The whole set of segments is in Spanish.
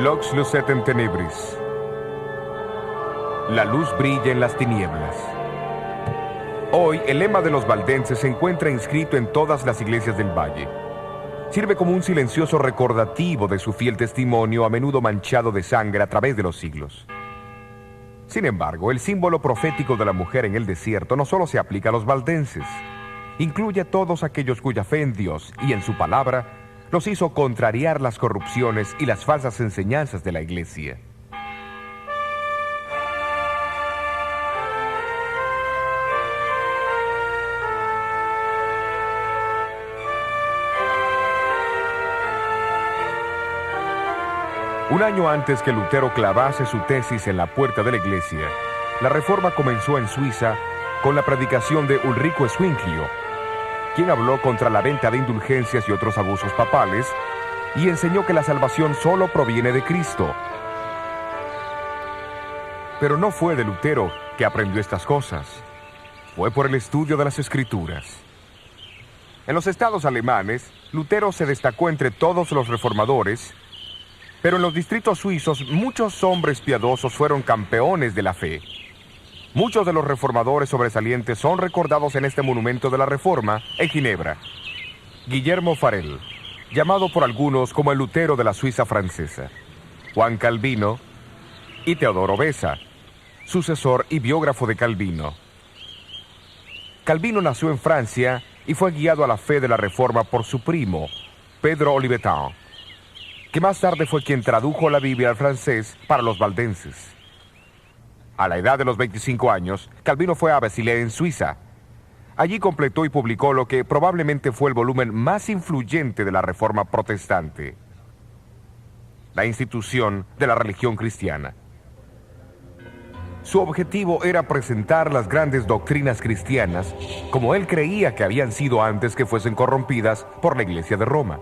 Lux lucet in tenebris. La luz brilla en las tinieblas. Hoy, el lema de los valdenses se encuentra inscrito en todas las iglesias del valle. Sirve como un silencioso recordativo de su fiel testimonio, a menudo manchado de sangre a través de los siglos. Sin embargo, el símbolo profético de la mujer en el desierto no solo se aplica a los valdenses, incluye a todos aquellos cuya fe en Dios y en su palabra los hizo contrariar las corrupciones y las falsas enseñanzas de la iglesia. Un año antes que Lutero clavase su tesis en la puerta de la iglesia, la Reforma comenzó en Suiza con la predicación de Ulrico Zwinglio, quien habló contra la venta de indulgencias y otros abusos papales y enseñó que la salvación solo proviene de Cristo. Pero no fue de Lutero que aprendió estas cosas, fue por el estudio de las Escrituras. En los estados alemanes, Lutero se destacó entre todos los reformadores, pero en los distritos suizos muchos hombres piadosos fueron campeones de la fe. Muchos de los reformadores sobresalientes son recordados en este monumento de la Reforma en Ginebra. Guillermo Farel, llamado por algunos como el Lutero de la Suiza francesa. Juan Calvino y Teodoro Beza, sucesor y biógrafo de Calvino. Calvino nació en Francia y fue guiado a la fe de la Reforma por su primo, Pedro Olivetan, que más tarde fue quien tradujo la Biblia al francés para los valdenses. A la edad de los 25 años, Calvino fue a Basilea en Suiza. Allí completó y publicó lo que probablemente fue el volumen más influyente de la Reforma protestante, la institución de la religión cristiana. Su objetivo era presentar las grandes doctrinas cristianas como él creía que habían sido antes que fuesen corrompidas por la Iglesia de Roma.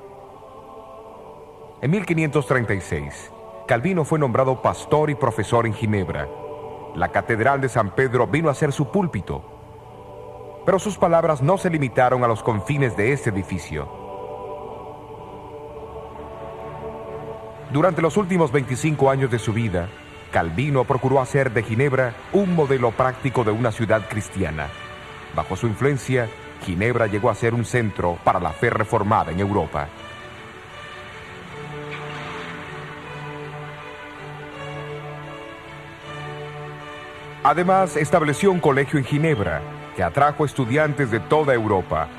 En 1536, Calvino fue nombrado pastor y profesor en Ginebra. La Catedral de San Pedro vino a ser su púlpito. Pero sus palabras no se limitaron a los confines de este edificio. Durante los últimos 25 años de su vida, Calvino procuró hacer de Ginebra un modelo práctico de una ciudad cristiana. Bajo su influencia, Ginebra llegó a ser un centro para la fe reformada en Europa. Además, estableció un colegio en Ginebra que atrajo estudiantes de toda Europa.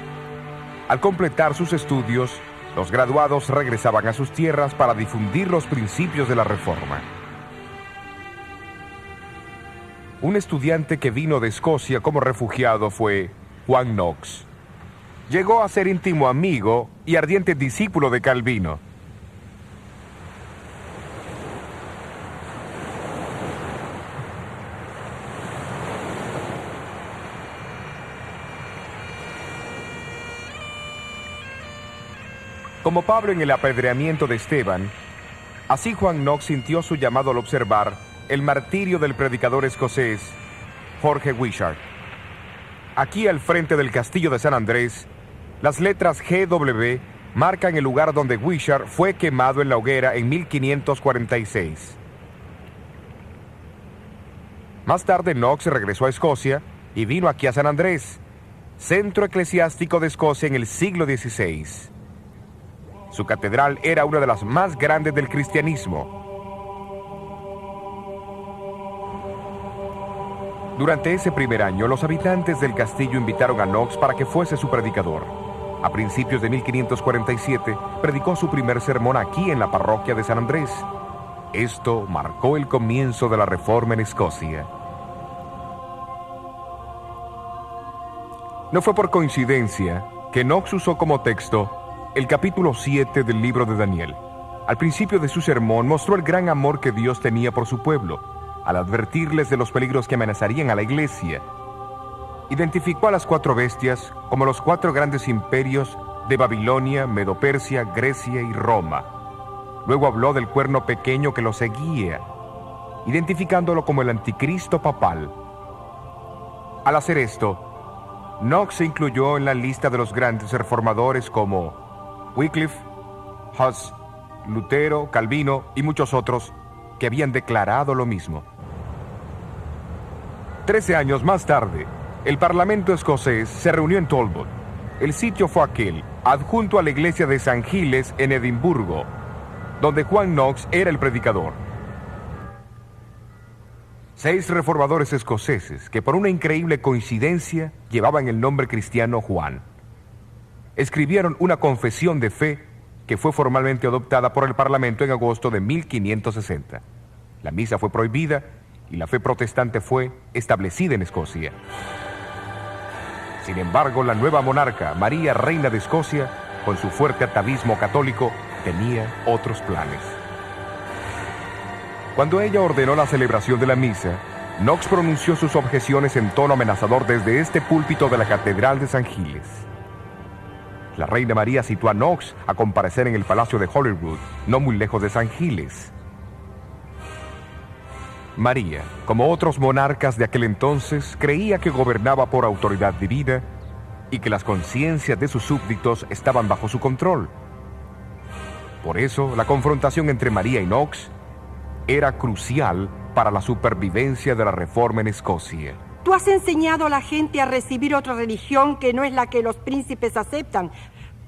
Al completar sus estudios, los graduados regresaban a sus tierras para difundir los principios de la Reforma. Un estudiante que vino de Escocia como refugiado fue Juan Knox. Llegó a ser íntimo amigo y ardiente discípulo de Calvino. Como Pablo en el apedreamiento de Esteban, así Juan Knox sintió su llamado al observar el martirio del predicador escocés Jorge Wishart. Aquí al frente del castillo de San Andrés, las letras GW marcan el lugar donde Wishart fue quemado en la hoguera en 1546. Más tarde Knox regresó a Escocia y vino aquí a San Andrés, centro eclesiástico de Escocia en el siglo XVI. Su catedral era una de las más grandes del cristianismo. Durante ese primer año, los habitantes del castillo invitaron a Knox para que fuese su predicador. A principios de 1547, predicó su primer sermón aquí en la parroquia de San Andrés. Esto marcó el comienzo de la Reforma en Escocia. No fue por coincidencia que Knox usó como texto el capítulo 7 del libro de Daniel. Al principio de su sermón mostró el gran amor que Dios tenía por su pueblo, al advertirles de los peligros que amenazarían a la iglesia. Identificó a las 4 bestias como los 4 grandes imperios de Babilonia, Medo-Persia, Grecia y Roma. Luego habló del cuerno pequeño que lo seguía, identificándolo como el anticristo papal. Al hacer esto, Knox se incluyó en la lista de los grandes reformadores como Wycliffe, Huss, Lutero, Calvino y muchos otros que habían declarado lo mismo. 13 años más tarde, el Parlamento escocés se reunió en Talbot. El sitio fue aquel, adjunto a la iglesia de San Giles en Edimburgo, donde Juan Knox era el predicador. 6 reformadores escoceses, que por una increíble coincidencia llevaban el nombre cristiano Juan, escribieron una confesión de fe que fue formalmente adoptada por el Parlamento en agosto de 1560. La misa fue prohibida y la fe protestante fue establecida en Escocia. Sin embargo, la nueva monarca, María, reina de Escocia, con su fuerte atavismo católico, tenía otros planes. Cuando ella ordenó la celebración de la misa, Knox pronunció sus objeciones en tono amenazador desde este púlpito de la Catedral de San Giles. La reina María citó a Knox a comparecer en el Palacio de Holyrood, no muy lejos de San Giles. María, como otros monarcas de aquel entonces, creía que gobernaba por autoridad divina y que las conciencias de sus súbditos estaban bajo su control. Por eso, la confrontación entre María y Knox era crucial para la supervivencia de la reforma en Escocia. Tú has enseñado a la gente a recibir otra religión que no es la que los príncipes aceptan,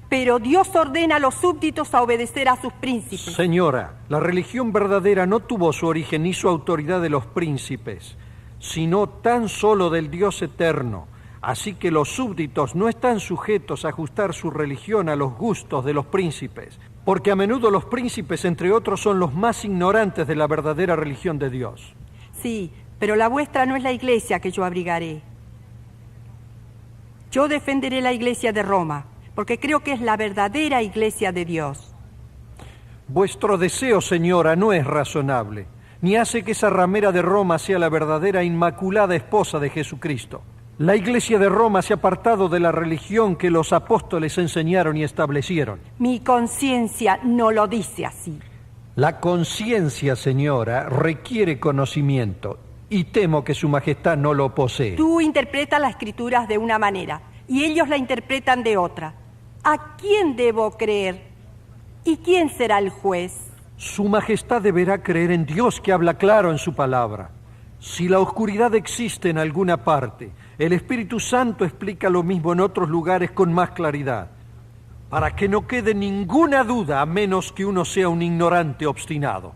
pero Dios ordena a los súbditos a obedecer a sus príncipes. Señora, la religión verdadera no tuvo su origen ni su autoridad de los príncipes, sino tan solo del Dios eterno. Así que los súbditos no están sujetos a ajustar su religión a los gustos de los príncipes, porque a menudo los príncipes, entre otros, son los más ignorantes de la verdadera religión de Dios. Sí, pero la vuestra no es la iglesia que yo abrigaré. Yo defenderé la iglesia de Roma, porque creo que es la verdadera iglesia de Dios. Vuestro deseo, señora, no es razonable, ni hace que esa ramera de Roma sea la verdadera inmaculada esposa de Jesucristo. La iglesia de Roma se ha apartado de la religión que los apóstoles enseñaron y establecieron. Mi conciencia no lo dice así. La conciencia, señora, requiere conocimiento, y temo que su majestad no lo posee. Tú interpretas las escrituras de una manera, y ellos la interpretan de otra. ¿A quién debo creer? ¿Y quién será el juez? Su majestad deberá creer en Dios, que habla claro en su palabra. Si la oscuridad existe en alguna parte, el Espíritu Santo explica lo mismo en otros lugares con más claridad, para que no quede ninguna duda, a menos que uno sea un ignorante obstinado.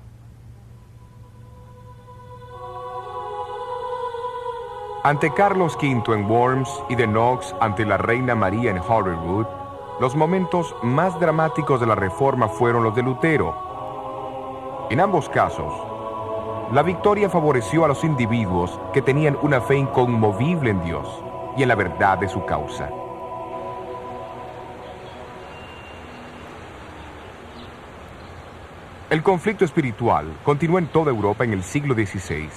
Ante Carlos V en Worms y de Knox ante la reina María en Holyrood, los momentos más dramáticos de la reforma fueron los de Lutero. En ambos casos, la victoria favoreció a los individuos que tenían una fe inconmovible en Dios y en la verdad de su causa. El conflicto espiritual continuó en toda Europa en el siglo XVI.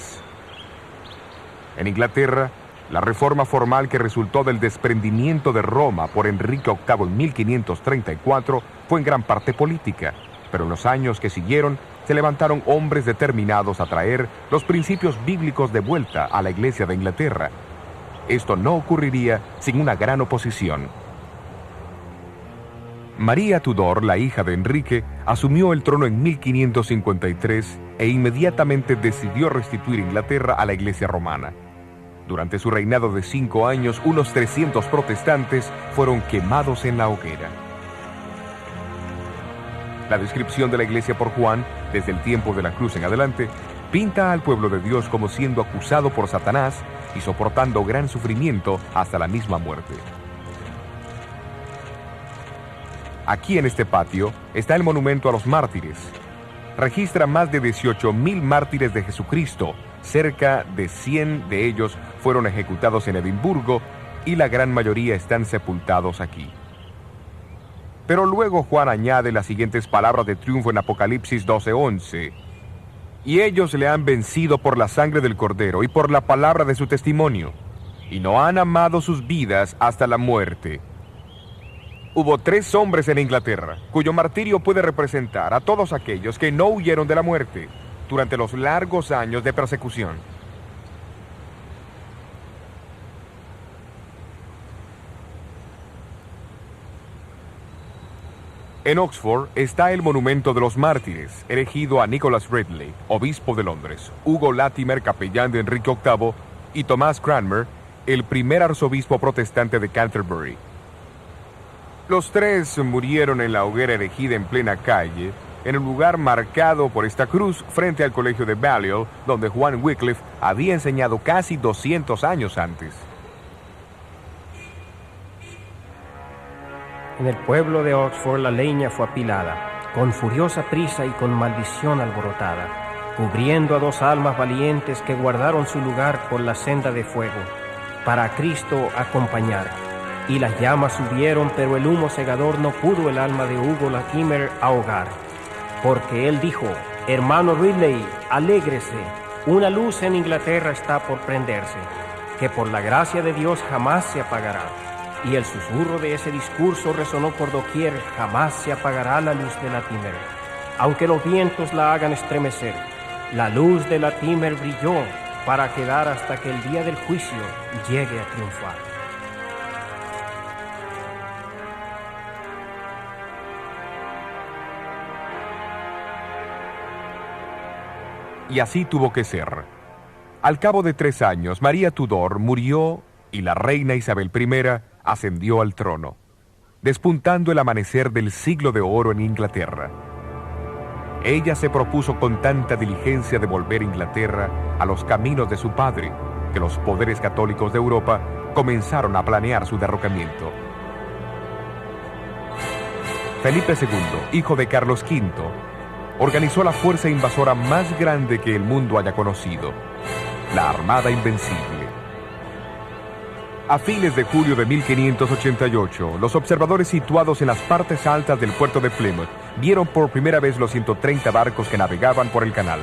En Inglaterra, la reforma formal que resultó del desprendimiento de Roma por Enrique VIII en 1534 fue en gran parte política, pero en los años que siguieron se levantaron hombres determinados a traer los principios bíblicos de vuelta a la Iglesia de Inglaterra. Esto no ocurriría sin una gran oposición. María Tudor, la hija de Enrique, asumió el trono en 1553 e inmediatamente decidió restituir Inglaterra a la Iglesia romana. Durante su reinado de 5 años, unos 300 protestantes fueron quemados en la hoguera. La descripción de la Iglesia por Juan, desde el tiempo de la cruz en adelante, pinta al pueblo de Dios como siendo acusado por Satanás y soportando gran sufrimiento hasta la misma muerte. Aquí en este patio está el monumento a los mártires. Registra más de 18,000 mártires de Jesucristo. Cerca de 100 de ellos fueron ejecutados en Edimburgo y la gran mayoría están sepultados aquí. Pero luego Juan añade las siguientes palabras de triunfo en Apocalipsis 12:11. Y ellos le han vencido por la sangre del Cordero y por la palabra de su testimonio, y no han amado sus vidas hasta la muerte. Hubo 3 hombres en Inglaterra, cuyo martirio puede representar a todos aquellos que no huyeron de la muerte durante los largos años de persecución. En Oxford está el monumento de los mártires, erigido a Nicholas Ridley, obispo de Londres, Hugo Latimer, capellán de Enrique VIII, y Thomas Cranmer, el primer arzobispo protestante de Canterbury. Los tres murieron en la hoguera erigida en plena calle, en un lugar marcado por esta cruz frente al colegio de Balliol, donde Juan Wycliffe había enseñado casi 200 años antes. En el pueblo de Oxford la leña fue apilada, con furiosa prisa y con maldición alborotada, cubriendo a 2 almas valientes que guardaron su lugar por la senda de fuego, para a Cristo acompañar. Y las llamas subieron, pero el humo cegador no pudo el alma de Hugo Latimer ahogar. Porque él dijo: hermano Ridley, alégrese, una luz en Inglaterra está por prenderse, que por la gracia de Dios jamás se apagará. Y el susurro de ese discurso resonó por doquier: jamás se apagará la luz de Latimer, aunque los vientos la hagan estremecer. La luz de Latimer brilló para quedar hasta que el día del juicio llegue a triunfar. Y así tuvo que ser. Al cabo de 3 años, María Tudor murió y la reina Isabel I ascendió al trono, despuntando el amanecer del siglo de oro en Inglaterra. Ella se propuso con tanta diligencia devolver Inglaterra a los caminos de su padre, que los poderes católicos de Europa comenzaron a planear su derrocamiento. Felipe II, hijo de Carlos V, organizó la fuerza invasora más grande que el mundo haya conocido, la Armada Invencible. A fines de julio de 1588, los observadores situados en las partes altas del puerto de Plymouth vieron por primera vez los 130 barcos que navegaban por el canal.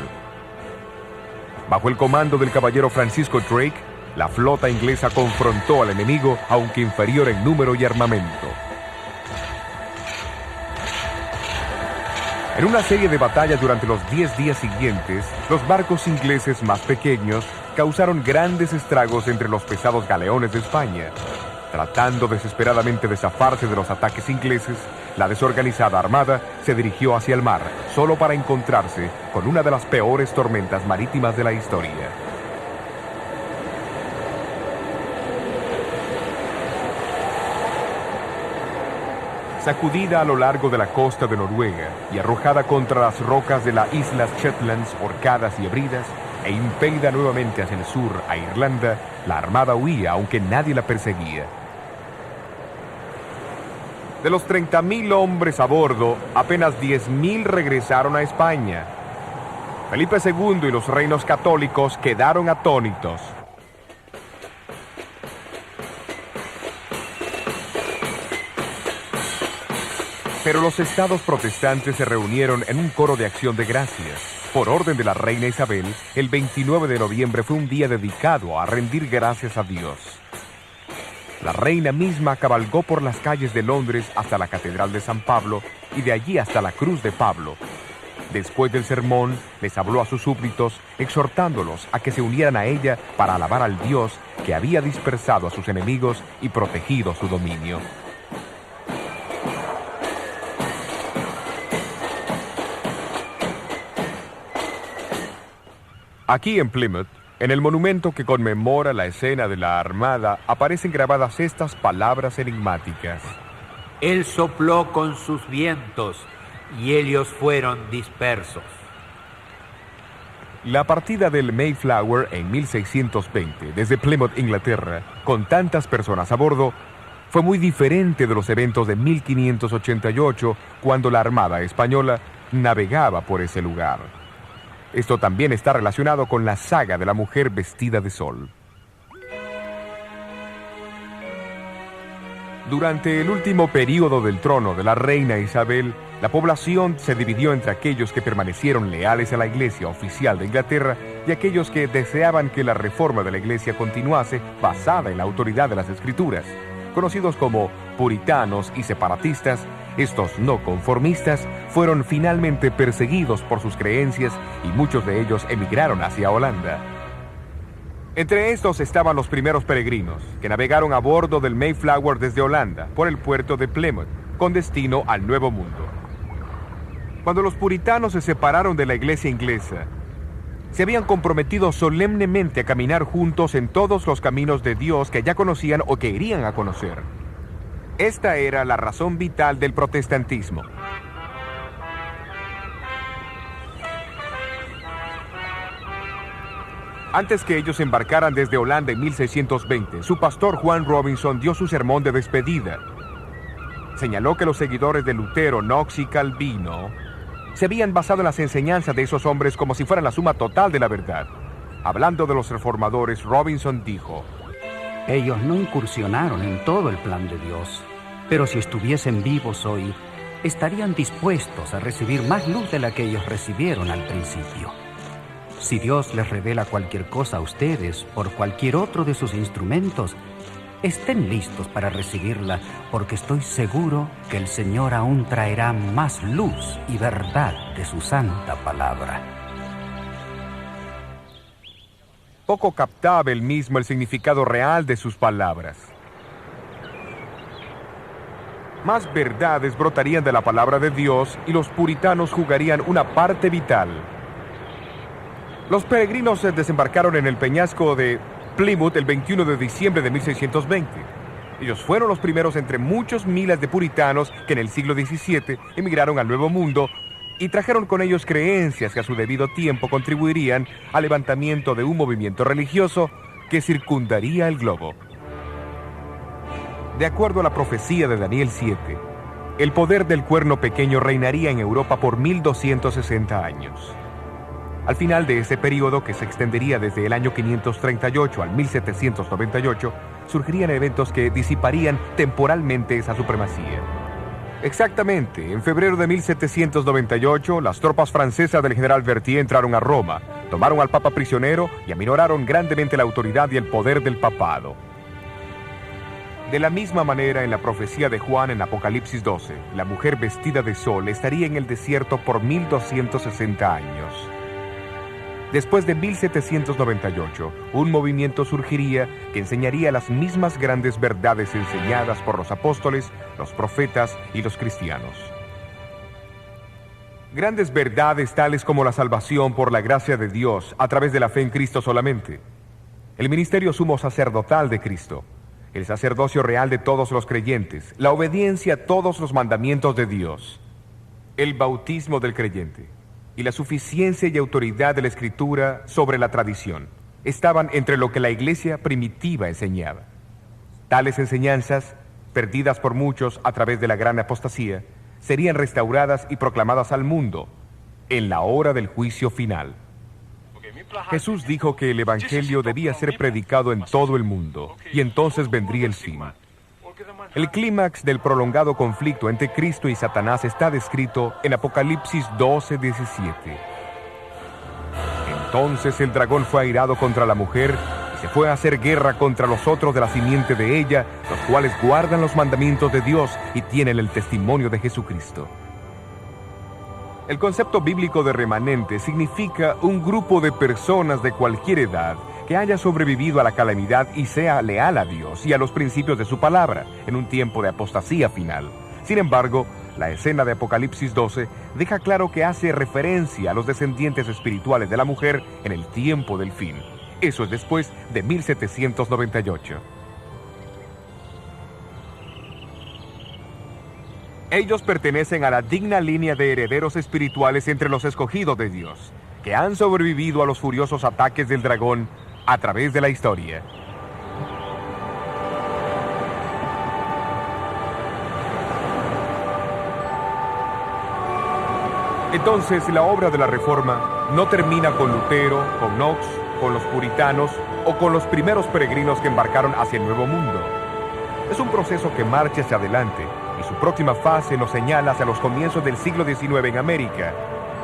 Bajo el comando del caballero Francisco Drake, la flota inglesa confrontó al enemigo, aunque inferior en número y armamento. En una serie de batallas durante los 10 días siguientes, los barcos ingleses más pequeños causaron grandes estragos entre los pesados galeones de España. Tratando desesperadamente de zafarse de los ataques ingleses, la desorganizada armada se dirigió hacia el mar, solo para encontrarse con una de las peores tormentas marítimas de la historia. Sacudida a lo largo de la costa de Noruega y arrojada contra las rocas de las islas Shetlands, Orcadas y Hebridas, e impelida nuevamente hacia el sur a Irlanda, la armada huía aunque nadie la perseguía. De los 30.000 hombres a bordo, apenas 10.000 regresaron a España. Felipe II y los reinos católicos quedaron atónitos. Pero los estados protestantes se reunieron en un coro de acción de gracias. Por orden de la reina Isabel, el 29 de noviembre fue un día dedicado a rendir gracias a Dios. La reina misma cabalgó por las calles de Londres hasta la Catedral de San Pablo y de allí hasta la Cruz de Pablo. Después del sermón, les habló a sus súbditos, exhortándolos a que se unieran a ella para alabar al Dios que había dispersado a sus enemigos y protegido su dominio. Aquí en Plymouth, en el monumento que conmemora la escena de la Armada, aparecen grabadas estas palabras enigmáticas. Él sopló con sus vientos y ellos fueron dispersos. La partida del Mayflower en 1620, desde Plymouth, Inglaterra, con tantas personas a bordo, fue muy diferente de los eventos de 1588, cuando la Armada española navegaba por ese lugar. Esto también está relacionado con la saga de la mujer vestida de sol. Durante el último período del trono de la reina Isabel, la población se dividió entre aquellos que permanecieron leales a la Iglesia oficial de Inglaterra y aquellos que deseaban que la reforma de la Iglesia continuase basada en la autoridad de las Escrituras. Conocidos como puritanos y separatistas, estos no conformistas fueron finalmente perseguidos por sus creencias y muchos de ellos emigraron hacia Holanda. Entre estos estaban los primeros peregrinos, que navegaron a bordo del Mayflower desde Holanda por el puerto de Plymouth, con destino al Nuevo Mundo. Cuando los puritanos se separaron de la iglesia inglesa, se habían comprometido solemnemente a caminar juntos en todos los caminos de Dios que ya conocían o que irían a conocer. Esta era la razón vital del protestantismo. Antes que ellos embarcaran desde Holanda en 1620, su pastor Juan Robinson dio su sermón de despedida. Señaló que los seguidores de Lutero, Knox y Calvino se habían basado en las enseñanzas de esos hombres como si fueran la suma total de la verdad. Hablando de los reformadores, Robinson dijo: ellos no incursionaron en todo el plan de Dios, pero si estuviesen vivos hoy, estarían dispuestos a recibir más luz de la que ellos recibieron al principio. Si Dios les revela cualquier cosa a ustedes por cualquier otro de sus instrumentos, estén listos para recibirla, porque estoy seguro que el Señor aún traerá más luz y verdad de su santa palabra. Poco captaba él mismo el significado real de sus palabras. Más verdades brotarían de la palabra de Dios y los puritanos jugarían una parte vital. Los peregrinos desembarcaron en el peñasco de Plymouth el 21 de diciembre de 1620. Ellos fueron los primeros entre muchos miles de puritanos que en el siglo XVII emigraron al Nuevo Mundo y trajeron con ellos creencias que a su debido tiempo contribuirían al levantamiento de un movimiento religioso que circundaría el globo. De acuerdo a la profecía de Daniel 7, el poder del cuerno pequeño reinaría en Europa por 1260 años. Al final de ese periodo, que se extendería desde el año 538 al 1798, surgirían eventos que disiparían temporalmente esa supremacía. Exactamente, en febrero de 1798, las tropas francesas del general Berthier entraron a Roma, tomaron al Papa prisionero y aminoraron grandemente la autoridad y el poder del papado. De la misma manera, en la profecía de Juan en Apocalipsis 12, la mujer vestida de sol estaría en el desierto por 1260 años. Después de 1798, un movimiento surgiría que enseñaría las mismas grandes verdades enseñadas por los apóstoles, los profetas y los cristianos. Grandes verdades tales como la salvación por la gracia de Dios a través de la fe en Cristo solamente, el ministerio sumo sacerdotal de Cristo, el sacerdocio real de todos los creyentes, la obediencia a todos los mandamientos de Dios, el bautismo del creyente y la suficiencia y autoridad de la Escritura sobre la tradición estaban entre lo que la iglesia primitiva enseñaba. Tales enseñanzas, perdidas por muchos a través de la gran apostasía, serían restauradas y proclamadas al mundo en la hora del juicio final. Jesús dijo que el Evangelio debía ser predicado en todo el mundo, y entonces vendría el fin. El clímax del prolongado conflicto entre Cristo y Satanás está descrito en Apocalipsis 12:17. Entonces el dragón fue airado contra la mujer y se fue a hacer guerra contra los otros de la simiente de ella, los cuales guardan los mandamientos de Dios y tienen el testimonio de Jesucristo. El concepto bíblico de remanente significa un grupo de personas de cualquier edad que haya sobrevivido a la calamidad y sea leal a Dios y a los principios de su palabra en un tiempo de apostasía final. Sin embargo, la escena de Apocalipsis 12 deja claro que hace referencia a los descendientes espirituales de la mujer en el tiempo del fin. Eso es después de 1798. Ellos pertenecen a la digna línea de herederos espirituales entre los escogidos de Dios, que han sobrevivido a los furiosos ataques del dragón a través de la historia. Entonces, la obra de la Reforma no termina con Lutero, con Knox, con los puritanos o con los primeros peregrinos que embarcaron hacia el Nuevo Mundo. Es un proceso que marcha hacia adelante y su próxima fase nos señala hacia los comienzos del siglo XIX en América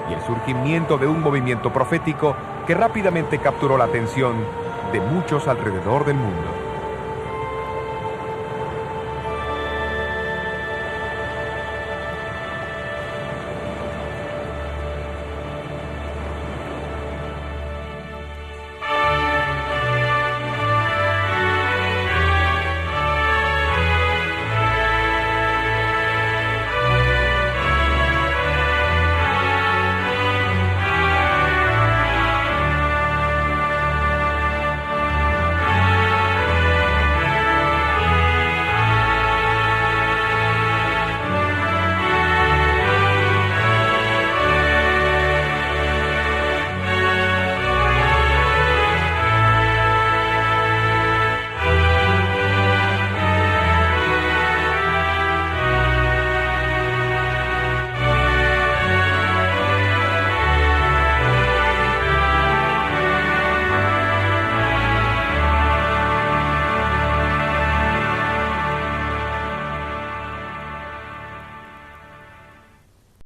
y el surgimiento de un movimiento profético que rápidamente capturó la atención de muchos alrededor del mundo.